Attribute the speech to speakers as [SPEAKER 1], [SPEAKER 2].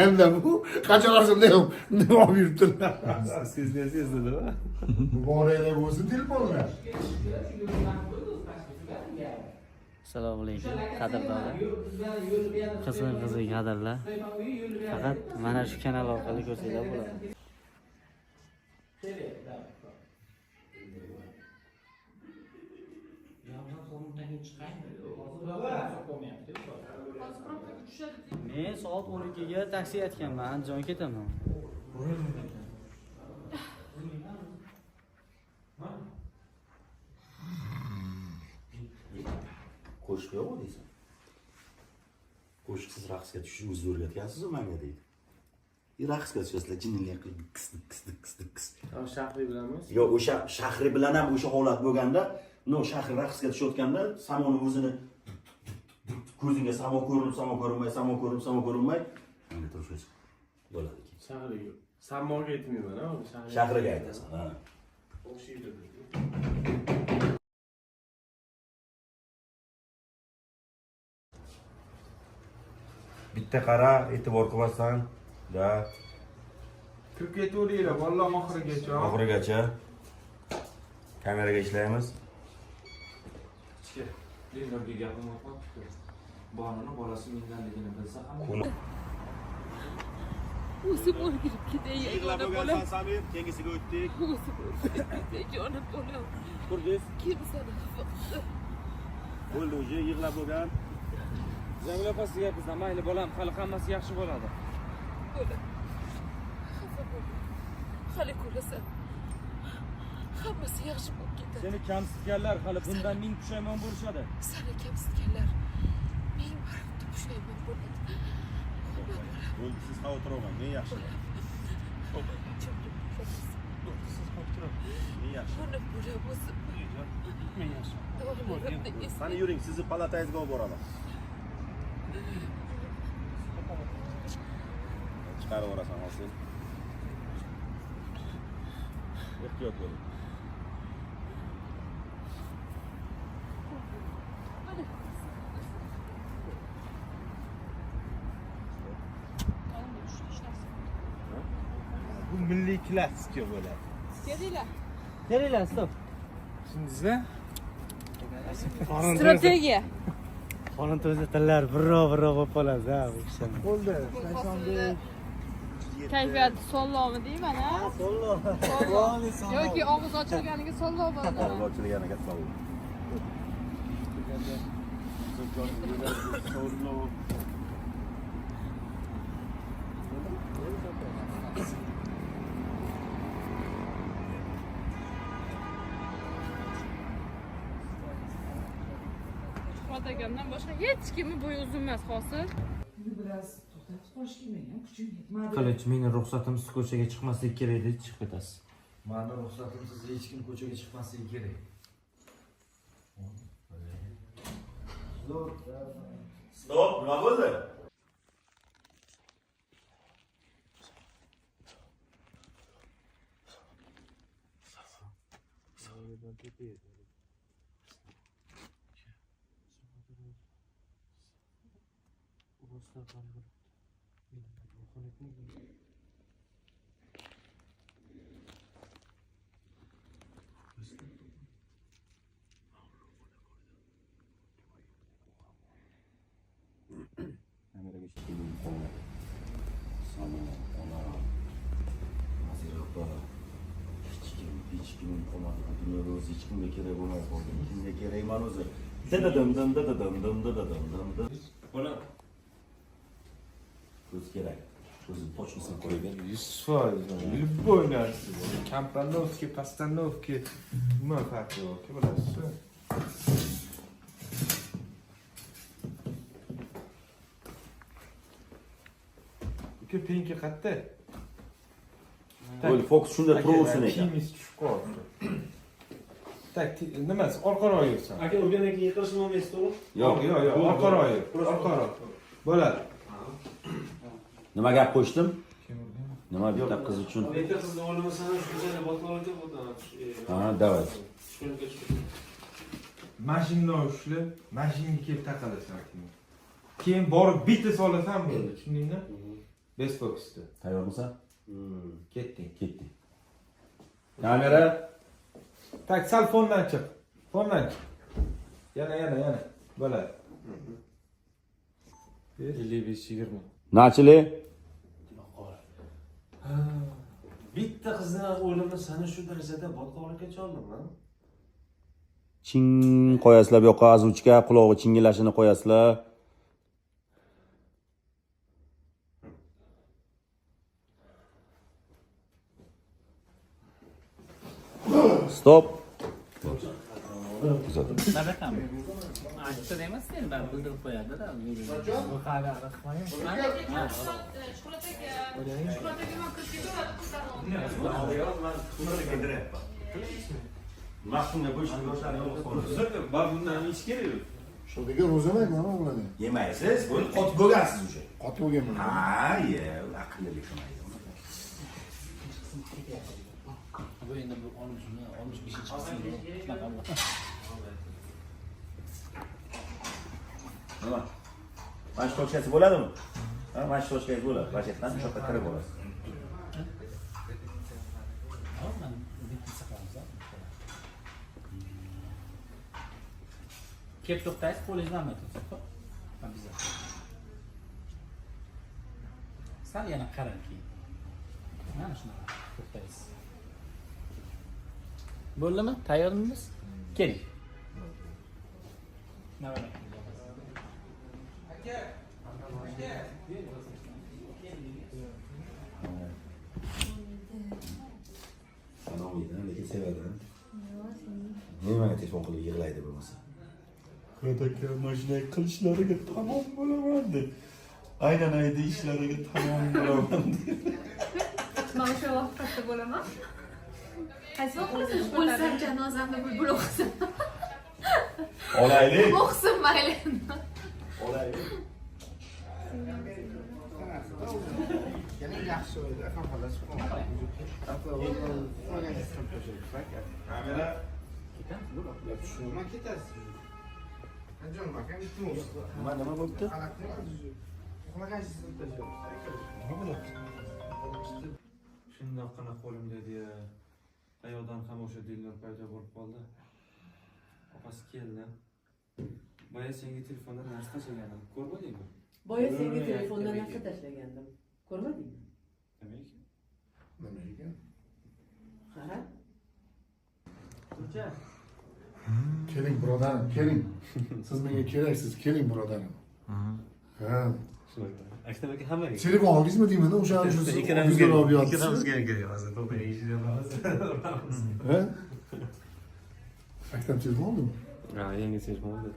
[SPEAKER 1] Hem de bu kaç arasında yok. Ne o yürüttüler.
[SPEAKER 2] Siz ne sizdiniz değil mi?
[SPEAKER 1] Bu oraya ne bulsun telefonla.
[SPEAKER 3] Assalomu alaykum qadrdonlar. Qizg'in qadrlar. Faqat mana shu kanal orqali ko'rsanglar bo'ladi. Men soat 12 ga taksi aytganman, Andijonga ketaman.
[SPEAKER 4] Qo'shiq yo'q deysan. Qo'shiqsiz raqsga tushishingizni o'rgatgansiz-ku menga deydi. Raqsga tushasizlar, jinnilar qilib kis.
[SPEAKER 2] Shahriy bilanmiz?
[SPEAKER 4] Yo'q, o'sha shahri bilan ham o'sha holat bo'lganda, shahri raqsga tushayotganda samoni o'zini ko'zingga samo ko'rinmay, menga turishasiz. Bo'ladi keyin.
[SPEAKER 2] Shahriga. Samoga aytmayman, ha,
[SPEAKER 4] Shahriga aytasan, ha.
[SPEAKER 2] O'xshaydi.
[SPEAKER 5] Bitta qara, e'tibor qilmasan. Da,
[SPEAKER 2] Kirib ketaveringlar, vallahi oxirigacha.
[SPEAKER 5] oxirigacha kameraga ishlaymiz.
[SPEAKER 6] Leninga gapim o'tmabdi. Bonini bolasi mendanligini bilsa ham
[SPEAKER 7] o'zim o'ldirib ketay yagona bolam.
[SPEAKER 5] Samir, kengisiga o'tdik.
[SPEAKER 7] O'zim o'ldirib ketay jonim bolam.
[SPEAKER 5] Turdingiz.
[SPEAKER 7] Kim seni xafa qildi?
[SPEAKER 5] Bo'ldi, o'zi yig'lab bo'lgan.
[SPEAKER 6] Jamila opa sizga gapirsa, mayli bolam, hali hammasi yaxshi bo'ladi.
[SPEAKER 7] Bolam. Xafa bo'ldim. Hali ko'rasan. Hammasi yaxshi bo'lib ketadi.
[SPEAKER 6] Seni kamsitganlar hali bundan ming pushaymon bo'lishadi.
[SPEAKER 7] Seni kamsitganlar ming marta pushaymon bo'ladi.
[SPEAKER 5] Bo'ldi, siz xavotir olmang, men yaxshi. Men yaxshi.
[SPEAKER 7] Bolam bolam o'zim.
[SPEAKER 5] Men yaxshi.
[SPEAKER 7] Dorilarimni eslayman.
[SPEAKER 5] Mana yuring, sizni palatangizga olib boraman. Chiqarib yuborasan, hozir. Ehtiyot bo'ling.
[SPEAKER 2] Bu milliy klassika bo'ladi.
[SPEAKER 3] Kelinglar, stop.
[SPEAKER 2] Tushundingizmi?
[SPEAKER 7] Strategiya.
[SPEAKER 3] Qonun tillar birro bo'lib qoladi, ha, bu ishlar.
[SPEAKER 2] Bo'ldi. Shaysonbek.
[SPEAKER 7] Kayfiyati sollomi deyman, ha?
[SPEAKER 3] Sollo.
[SPEAKER 7] Yoki og'iz ochilganiga sollo bo'ladi.
[SPEAKER 5] Ochilgani katta bo'ldi.
[SPEAKER 7] Otagamdan boshqa hech kimni bo'yi uzun emas, hosil.
[SPEAKER 8] Biraz to'xtatib qolish kerak, ham kuchim yetmadi.
[SPEAKER 6] Qilich, meni ruxsatimsiz ko'chaga chiqmaslik kerak deb chiqib ketasiz.
[SPEAKER 9] Mani ruxsatimsiz hech kim ko'chaga chiqmasligi kerak.
[SPEAKER 4] Stop, nima bo'ldi? Kameraga ishlaydigan qolmadi. Samo, ona, Nazira opa. Hech kim qolmadi. Bu dunyoda o'zi hech kimga kerak bo'lmay qoldi. Kimga kerakman o'zi?
[SPEAKER 6] Bolam,
[SPEAKER 4] Ko'z kerak. Ko'zni pochmasini qo'ygan.
[SPEAKER 2] 100%. Любой narsa. Komponovka, postanovka, nima farqi bor, bilasizmi? Uka penki qayerda?
[SPEAKER 4] Bo'ldi, fokus shunda turaversin ekan.
[SPEAKER 2] Kiyimiz tushib qoldi. Tak, nimasi? Orqaroq yursan.
[SPEAKER 6] aka urgandan keyin yiqilishni olmaysiz, to'g'ri?
[SPEAKER 2] Yo'q, orqaroq yur. Orqaroq. Bo'ladi.
[SPEAKER 4] Nima gap qo'shdim? Nima bitta qiz uchun?
[SPEAKER 6] Bitta qizni o'lmasam, shuncha botlovga bo'ldi.
[SPEAKER 4] Ha, davay.
[SPEAKER 2] Mashinadan ushlab, mashinaga kelib taqalasan. Keyin borib bitta solasan bo'ldi, tushundingmi? Best fokusda.
[SPEAKER 4] Tayyormisan?
[SPEAKER 2] Ketding.
[SPEAKER 4] Ketdik. Kamera.
[SPEAKER 2] Tak, sal fondan chiq. Fondan chiq. Yana. Bo'ladi. 55-20.
[SPEAKER 4] Nachili.
[SPEAKER 6] Bitta qizni o'limi seni shu darajada botqoqlikka chordimi?
[SPEAKER 4] Ching qo'yasizlar bu yoqqa azuvchika, qulog'i chingillashini qo'yasizlar. Stop.
[SPEAKER 3] Achchiq emas endi bildirib qo'yadi-da. Bu xabar qilmayman.
[SPEAKER 7] Shuhrat aka
[SPEAKER 4] Mahsumga bo'shni yoshlar yo'q.
[SPEAKER 2] Ben bundan hiç kerak yo'q.
[SPEAKER 1] Shularga ro'zamayman o'g'lani.
[SPEAKER 4] Yemaysiz, buni qotib bo'lgansiz o'sha.
[SPEAKER 1] Qotib bo'lganman.
[SPEAKER 4] Ha, ye, aqlli qilmaydi.
[SPEAKER 3] Bu endi bu 65-qismi.
[SPEAKER 4] Nima? Mana toshkasi bo'ladimi? Ha, mana toshkasi bo'ladi. Bajetdan shu yoqqa kirib olasiz.
[SPEAKER 3] Kelib to'xtaysiz, qo'lingizni olmay tursiz. Обязательно. Sal yana qarang keyin. Mana shunaqa to'xtaysiz. Bo'ldimi? Tayyormisiz? Keling.
[SPEAKER 4] Sanoqlidan lekin sevadi. Nimaga telefon qilib yig'laydi bo'lmasa?
[SPEAKER 5] Murat aka mashina qilishlariga tamom bo'laman deb. Aylanaydi ishlariga tamom bo'laman deb.
[SPEAKER 7] Mana shu vaqtda bo'laman. Qaysi vaqtda
[SPEAKER 10] Bo'lsam janozamni bulbul o'qisin.
[SPEAKER 4] Olaylik.
[SPEAKER 10] O'qisin mayli.
[SPEAKER 4] Olaylik.
[SPEAKER 1] Keling yaxshi o'yda, xafalashib qolmang.
[SPEAKER 4] Kamera.
[SPEAKER 1] Tushunaman ketasiz. Anjon aka,
[SPEAKER 4] Nima bo'libdi?
[SPEAKER 6] Shundoqqina qo'limda edi. Ayoldan ham o'sha dillar paydo bo'lib qoldi. Opasi keldi. Boya senga telefonda narsa tashlagandim. Ko'rmadingmi?
[SPEAKER 8] Boya senga telefondan narsa tashlagandim. Ko'rmadingmi?
[SPEAKER 6] Nima ekan?
[SPEAKER 1] Nima ekan?
[SPEAKER 8] Qara.
[SPEAKER 1] Keling birodarim, keling. Siz menga keraksiz, keling birodarim. Ha.
[SPEAKER 6] Aktam aka hammaga.
[SPEAKER 1] Telefon oldingizmi deyman, o'sha ikkalamizga olib yotibsiz.
[SPEAKER 6] Ikkalamizga kerak hozir. To'g'ri, eshitamiz.
[SPEAKER 1] Ha? Aktam telefon oldimi?
[SPEAKER 6] Ha, yangi telefon oldi.